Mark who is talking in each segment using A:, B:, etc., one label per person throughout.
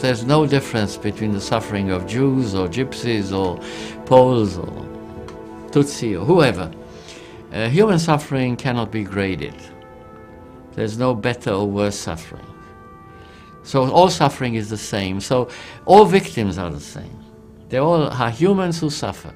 A: there's no difference between the suffering of Jews or Gypsies or Poles or Tutsi or whoever. Human suffering cannot be graded. There's no better or worse suffering. So all suffering is the same. So all victims are the same. They all are humans who suffer.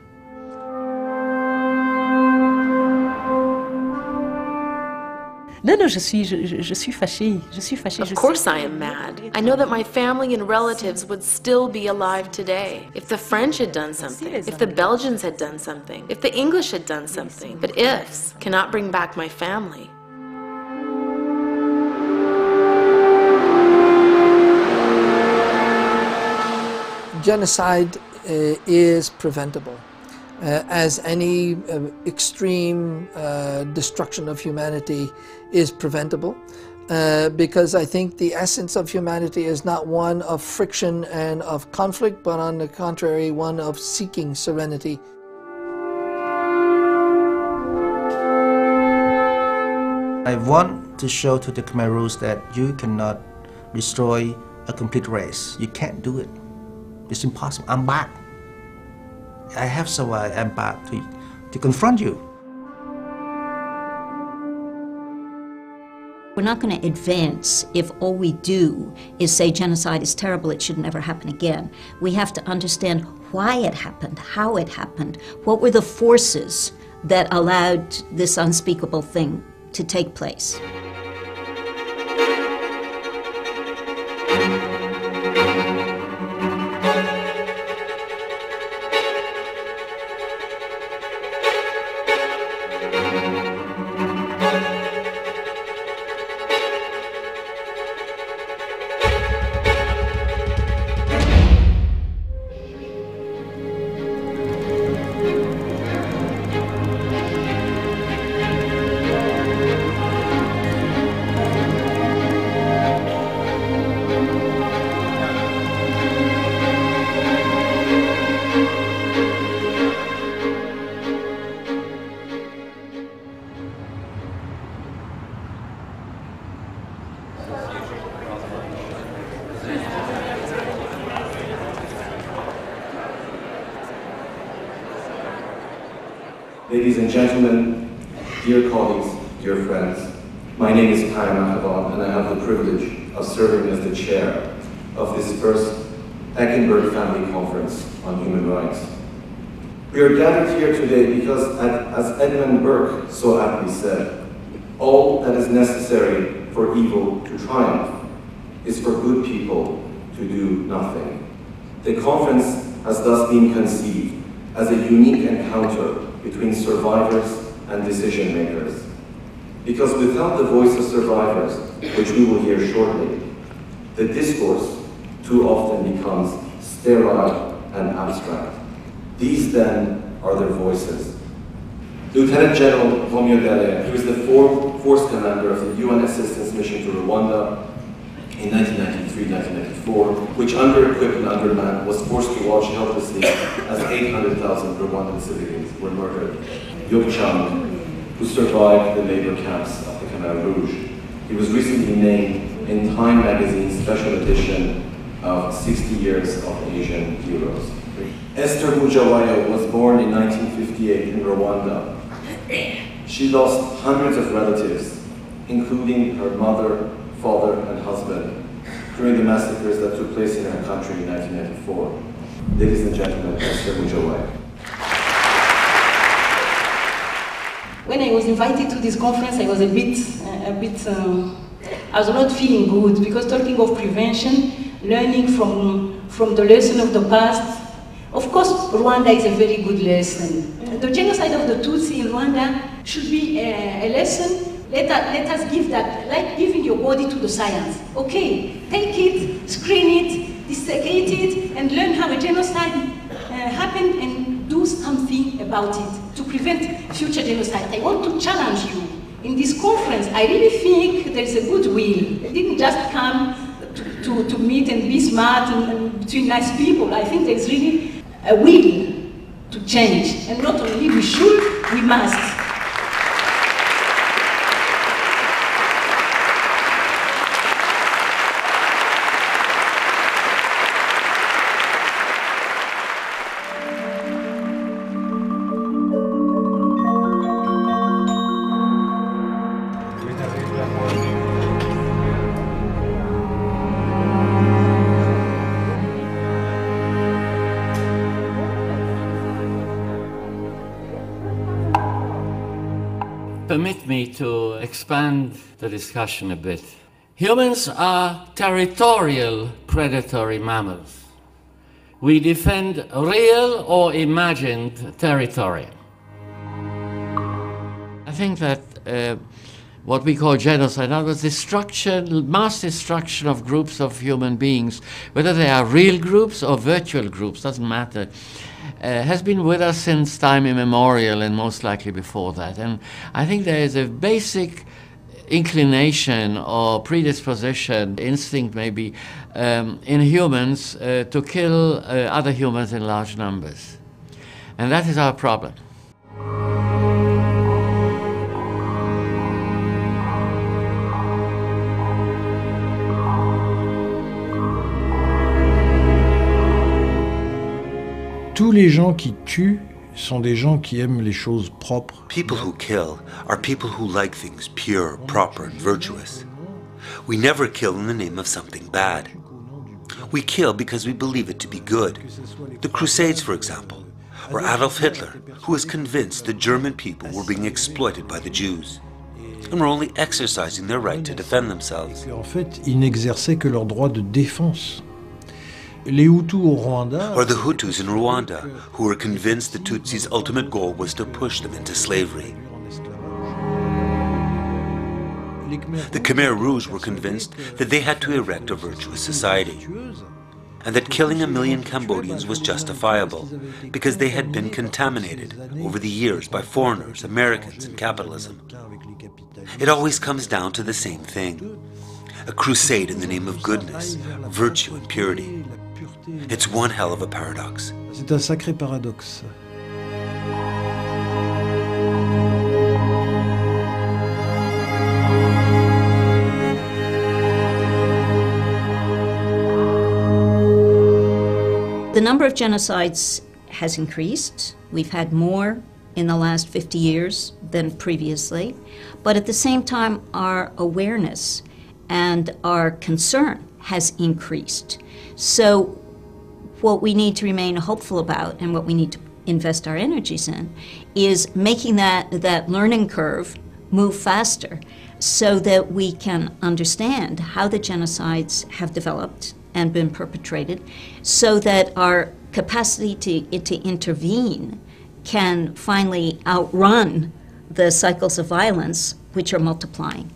B: Non, non, je suis fâchée. Je suis fâchée.
C: Of course I am mad. I know that my family and relatives would still be alive today. If the French had done something, if the Belgians had done something, if the English had done something. But ifs cannot bring back my family.
D: Genocide is preventable. As any extreme destruction of humanity is preventable, because I think the essence of humanity is not one of friction and of conflict, but on the contrary, one of seeking serenity.
E: I want to show to the Khmer Rouge that you cannot destroy a complete race. You can't do it. It's impossible. I'm back. I have survived. I'm back to confront you.
F: We're not going to advance if all we do is say genocide is terrible, it should never happen again. We have to understand why it happened, how it happened, what were the forces that allowed this unspeakable thing to take place.
G: Ladies and gentlemen, dear colleagues, dear friends, my name is Chang, and I have the privilege of serving as the chair of this first Eckenberg Family Conference on Human Rights. We are gathered here today because, as Edmund Burke so aptly said, all that is necessary for evil to triumph is for good people to do nothing. The conference has thus been conceived as a unique encounter between survivors and decision makers. Because without the voice of survivors, which we will hear shortly, the discourse too often becomes sterile and abstract. These then are their voices. Lieutenant General Romeo Dallaire, who is the force commander of the UN Assistance Mission to Rwanda in 1993-1994, which under-equipped and undermanned was forced to watch helplessly as 800,000 Rwandan civilians were murdered. Youk Chang, who survived the labor camps of the Khmer Rouge. He was recently named in Time magazine's special edition of 60 Years of Asian Heroes. Ester Mujawayo was born in 1958 in Rwanda. She lost hundreds of relatives, including her mother, father, and husband, during the massacres that took place in her country in 1994. Ladies and gentlemen, Esther Mujawayo.
B: When I was invited to this conference, I was I was not feeling good, because talking of prevention, learning from the lesson of the past, of course, Rwanda is a very good lesson. The genocide of the Tutsi in Rwanda should be a lesson. Let us give that, like giving your body to the science. Okay, take it, screen it, dissecate it, and learn how a genocide happened and do something about it to prevent future genocide. I want to challenge you. In this conference, I really think there is a goodwill. It didn't just come to meet and be smart and between nice people. I think there's really a will to change. And not only we should, we must.
A: Permit me to expand the discussion a bit. Humans are territorial predatory mammals. We defend real or imagined territory. I think that what we call genocide, in other words, destruction, mass destruction of groups of human beings, whether they are real groups or virtual groups, doesn't matter, has been with us since time immemorial and most likely before that. And I think there is a basic inclination or predisposition, instinct maybe, in humans to kill other humans in large numbers. And that is our problem.
H: Tous les gens qui tuent sont des gens qui aiment les choses propres.
I: People who kill are people who like things pure, proper, and virtuous. We never kill in the name of something bad. We kill because we believe it to be good. The Crusades, for example, or Adolf Hitler, who was convinced the German people were being exploited by the Jews and were only exercising their right to defend themselves.
H: En fait, ils n'exerçaient que leur droit de défense. Les Hutus au Rwanda,
I: or the Hutus in Rwanda, who were convinced the Tutsis' ultimate goal was to push them into slavery. The Khmer Rouge were convinced that they had to erect a virtuous society, and that killing 1 million Cambodians was justifiable, because they had been contaminated over the years by foreigners, Americans, and capitalism. It always comes down to the same thing: a crusade in the name of goodness, virtue, and purity. It's one hell of a paradox.
H: C'est un sacré paradoxe.
F: The number of genocides has increased. We've had more in the last 50 years than previously. But at the same time, our awareness and our concern has increased. So what we need to remain hopeful about, and what we need to invest our energies in, is making that learning curve move faster so that we can understand how the genocides have developed and been perpetrated, so that our capacity to intervene can finally outrun the cycles of violence which are multiplying.